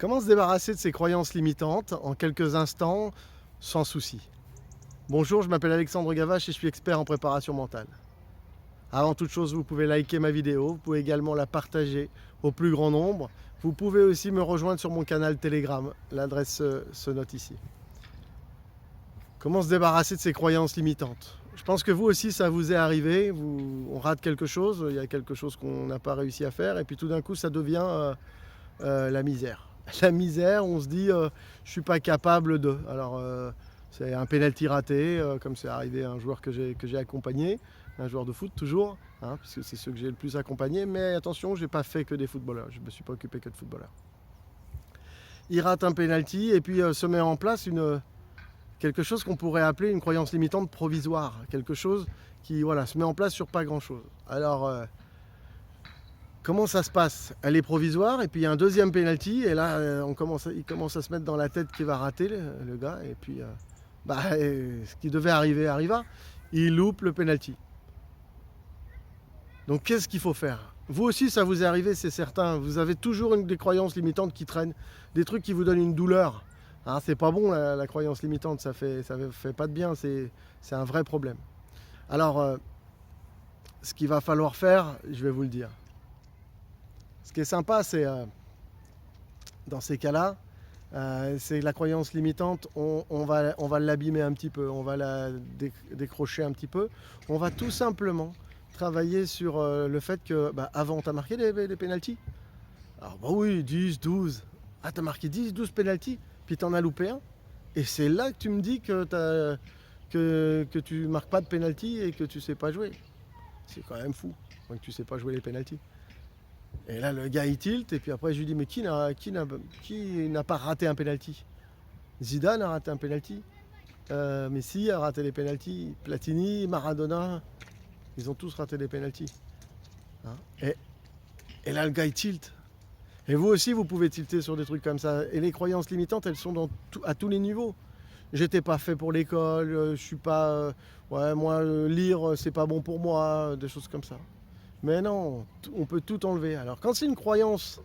Comment se débarrasser de ces croyances limitantes en quelques instants, sans souci? Bonjour, je m'appelle Alexandre Gavache et je suis expert en préparation mentale. Avant toute chose, vous pouvez liker ma vidéo, vous pouvez également la partager au plus grand nombre. Vous pouvez aussi me rejoindre sur mon canal Telegram, l'adresse se note ici. Comment se débarrasser de ces croyances limitantes? Je pense que vous aussi, ça vous est arrivé, on rate quelque chose, il y a quelque chose qu'on n'a pas réussi à faire, et puis tout d'un coup, ça devient la misère. La misère, on se dit, je suis pas capable de. Alors, c'est un penalty raté, comme c'est arrivé à un joueur que j'ai accompagné, un joueur de foot toujours, hein, puisque c'est ceux que j'ai le plus accompagné. Mais attention, j'ai pas fait que des footballeurs, je me suis pas occupé que de footballeurs. Il rate un penalty et puis se met en place quelque chose qu'on pourrait appeler une croyance limitante provisoire, quelque chose qui voilà, se met en place sur pas grand chose. Alors, comment ça se passe? Elle est provisoire et puis il y a un deuxième penalty et là il commence à se mettre dans la tête qu'il va rater le gars et puis ce qui devait arriver arriva. Il loupe le penalty. Donc qu'est-ce qu'il faut faire? Vous aussi ça vous est arrivé, c'est certain. Vous avez toujours des croyances limitantes qui traînent, des trucs qui vous donnent une douleur. Hein, c'est pas bon la croyance limitante, ça fait pas de bien, c'est un vrai problème. Alors ce qu'il va falloir faire, je vais vous le dire. Ce qui est sympa, c'est dans ces cas-là, c'est la croyance limitante, on va l'abîmer un petit peu, on va la décrocher un petit peu. On va tout simplement travailler sur le fait que, avant, tu as marqué des pénaltys. Alors, oui, 10, 12. Ah, tu as marqué 10, 12 pénaltys, puis tu en as loupé un. Et c'est là que tu me dis que tu marques pas de pénalty et que tu sais pas jouer. C'est quand même fou, que tu sais pas jouer les pénaltys. Et là, le gars, il tilt. Et puis après, je lui dis, mais qui n'a pas raté un penalty? Zidane a raté un penalty. Messi a raté des penaltys. Platini, Maradona, ils ont tous raté des penaltys. Hein, et là, le gars, il tilt. Et vous aussi, vous pouvez tilter sur des trucs comme ça. Et les croyances limitantes, elles sont à tous les niveaux. J'étais pas fait pour l'école, je suis pas... moi, lire, c'est pas bon pour moi, des choses comme ça. Mais non, on peut tout enlever. Alors quand c'est une croyance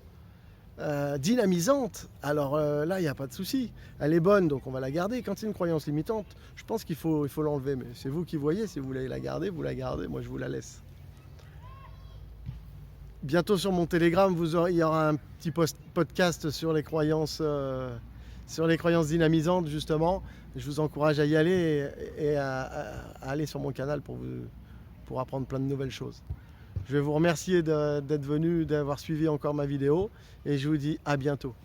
dynamisante, alors là, il n'y a pas de souci. Elle est bonne, donc on va la garder. Quand c'est une croyance limitante, je pense qu'il faut l'enlever. Mais c'est vous qui voyez, si vous voulez la garder, vous la gardez. Moi, je vous la laisse. Bientôt sur mon Telegram, il y aura un petit podcast sur les croyances dynamisantes, justement. Je vous encourage à y aller et à aller sur mon canal pour apprendre plein de nouvelles choses. Je vais vous remercier d'être venu, d'avoir suivi encore ma vidéo et je vous dis à bientôt.